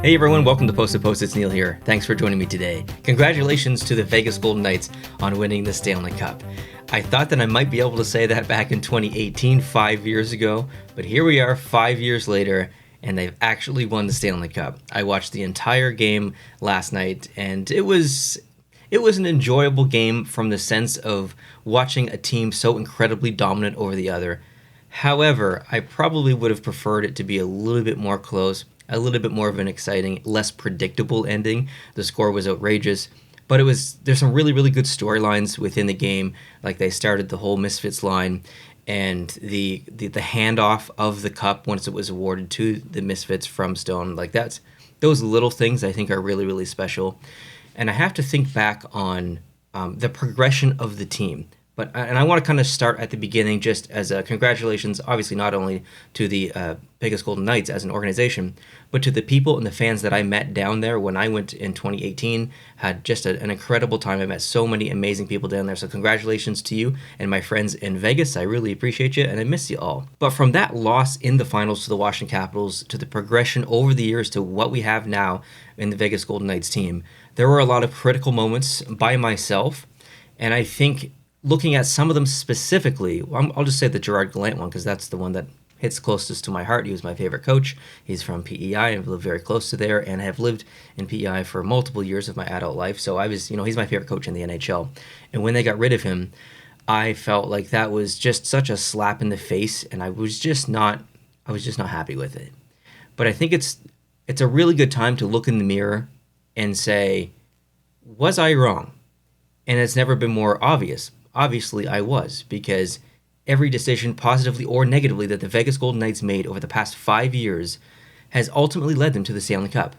Hey everyone, welcome to Post to Post. It's Neil here. Thanks for joining me today. Congratulations to the Vegas Golden Knights on winning the Stanley Cup. I thought that I might be able to say that back in 2018, 5 years ago, but here we are 5 years later, and they've actually won the Stanley Cup. I watched the entire game last night, and it was an enjoyable game from the sense of watching a team so incredibly dominant over the other. However, I probably would have preferred it to be a little bit more close, a little bit more of an exciting, less predictable ending. The score was outrageous, but there's some really, really good storylines within the game. Like they started the whole Misfits line and the handoff of the cup once it was awarded to the Misfits from Stone. Like those little things I think are really, really special. And I have to think back on the progression of the team. And I want to kind of start at the beginning just as a congratulations, obviously not only to the Vegas Golden Knights as an organization, but to the people and the fans that I met down there when I went in 2018. Had just an incredible time. I met so many amazing people down there. So congratulations to you and my friends in Vegas. I really appreciate you and I miss you all. But from that loss in the finals to the Washington Capitals to the progression over the years to what we have now in the Vegas Golden Knights team, there were a lot of critical moments by myself. And I think looking at some of them specifically, I'll just say the Gerard Gallant one because that's the one that hits closest to my heart. He was my favorite coach. He's from PEI. I've lived very close to there and have lived in PEI for multiple years of my adult life. So he's my favorite coach in the NHL. And when they got rid of him, I felt like that was just such a slap in the face, and I was just not happy with it. But I think it's a really good time to look in the mirror and say, was I wrong? And it's never been more obvious. Obviously, I was, because every decision, positively or negatively, that the Vegas Golden Knights made over the past 5 years has ultimately led them to the Stanley Cup.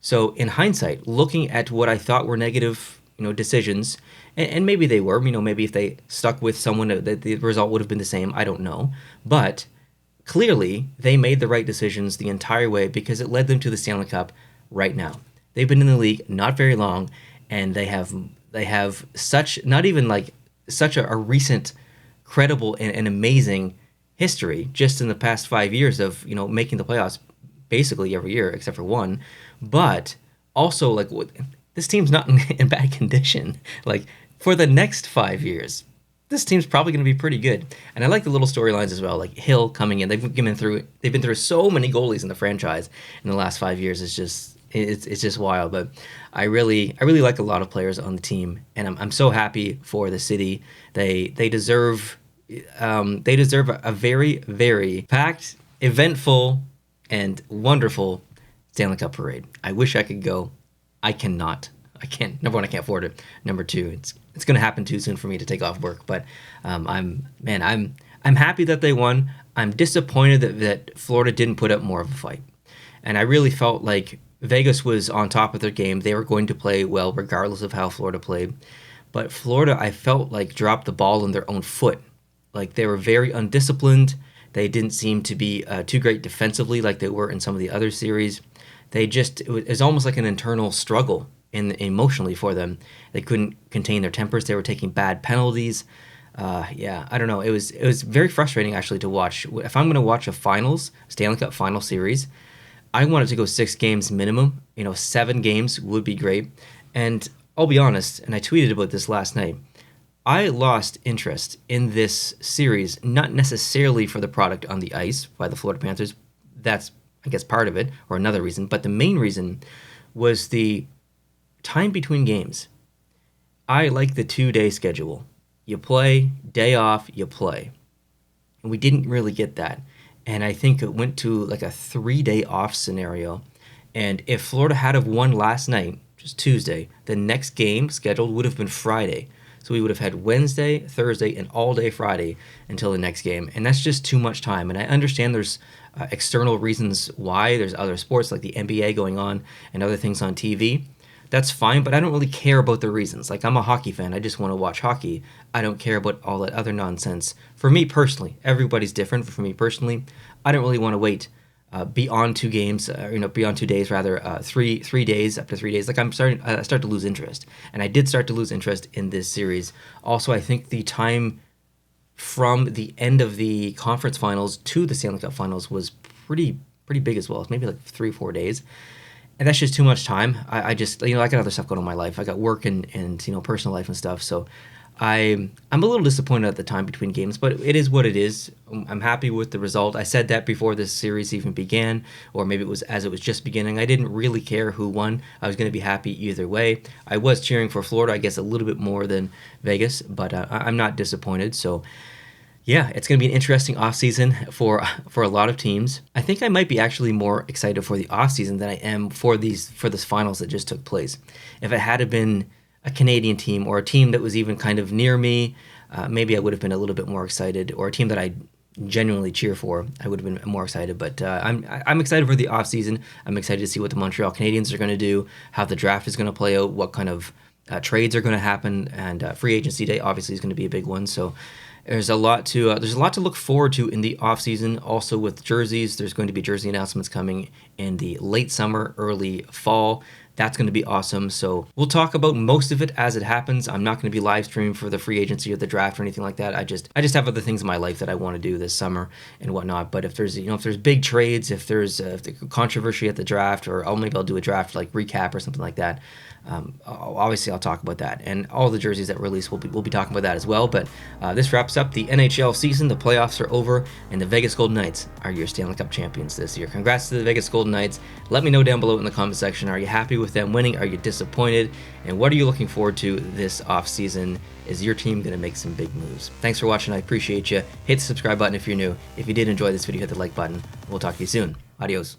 So, in hindsight, looking at what I thought were negative, decisions, and maybe they were, maybe if they stuck with someone, the result would have been the same. I don't know, but clearly they made the right decisions the entire way because it led them to the Stanley Cup right now. They've been in the league not very long, and they have such not even like such a recent, credible, and amazing history just in the past 5 years of, making the playoffs basically every year except for one. But also, this team's not in bad condition. Like, for the next 5 years, this team's probably going to be pretty good. And I like the little storylines as well, like Hill coming in. They've been through so many goalies in the franchise in the last 5 years. It's just wild. But I really like a lot of players on the team, and I'm so happy for the city. They deserve a very, very packed, eventful, and wonderful Stanley Cup parade. I wish I could go. I cannot. I can't. Number one, I can't afford it. Number two, it's going to happen too soon for me to take off work. But I'm happy that they won. I'm disappointed that Florida didn't put up more of a fight, and I really felt like Vegas was on top of their game. They were going to play well regardless of how Florida played. But Florida, I felt like, dropped the ball on their own foot. Like, they were very undisciplined. They didn't seem to be too great defensively like they were in some of the other series. It was almost like an internal struggle emotionally for them. They couldn't contain their tempers. They were taking bad penalties. I don't know. It was very frustrating, actually, to watch. If I'm going to watch a Stanley Cup final series, I want it to go 6 games minimum. 7 games would be great. And I'll be honest, and I tweeted about this last night, I lost interest in this series, not necessarily for the product on the ice by the Florida Panthers. That's, I guess, part of it, or another reason. But the main reason was the time between games. I like the 2-day schedule. You play, day off, you play. And we didn't really get that. And I think it went to like a 3-day off scenario. And if Florida had have won last night, just Tuesday, the next game scheduled would have been Friday. So we would have had Wednesday, Thursday, and all day Friday until the next game. And that's just too much time. And I understand there's external reasons why. There's other sports like the NBA going on and other things on TV. That's fine, but I don't really care about the reasons. Like, I'm a hockey fan. I just want to watch hockey. I don't care about all that other nonsense. For me personally, everybody's different. For me personally, I don't really want to wait beyond 2 games, beyond 2 days, rather, 3 days, up to 3 days. Like, I start to lose interest. And I did start to lose interest in this series. Also, I think the time from the end of the conference finals to the Stanley Cup finals was pretty big as well. It's maybe like 3 or 4 days. And that's just too much time. I just, I got other stuff going on in my life. I got work and personal life and stuff. So I'm a little disappointed at the time between games, but it is what it is. I'm happy with the result. I said that before this series even began, or maybe it was as it was just beginning. I didn't really care who won. I was going to be happy either way. I was cheering for Florida, I guess a little bit more than Vegas, but I'm not disappointed. So yeah, it's going to be an interesting offseason for a lot of teams. I think I might be actually more excited for the offseason than I am for this finals that just took place. If it had been a Canadian team or a team that was even kind of near me, maybe I would have been a little bit more excited, or a team that I genuinely cheer for, I would have been more excited. But I'm excited for the offseason. I'm excited to see what the Montreal Canadiens are going to do, how the draft is going to play out, what kind of trades are going to happen, and free agency day obviously is going to be a big one. So there's a lot to look forward to in the offseason. Also with jerseys, there's going to be jersey announcements coming in the late summer, early fall. That's going to be awesome. So we'll talk about most of it as it happens. I'm not going to be live streaming for the free agency or the draft or anything like that. I just have other things in my life that I want to do this summer and whatnot. But if there's big trades, if there's controversy at the draft, or maybe I'll do a draft like recap or something like that. Obviously, I'll talk about that, and all the jerseys that release, we'll be talking about that as well. But this wraps up the NHL season. The playoffs are over, and the Vegas Golden Knights are your Stanley Cup champions this year. Congrats to the Vegas Golden Knights. Let me know down below in the comment section. Are you happy with them winning? Are you disappointed? And what are you looking forward to this offseason? Is your team going to make some big moves? Thanks for watching. I appreciate you. Hit the subscribe button if you're new. If you did enjoy this video, hit the like button. We'll talk to you soon. Adios.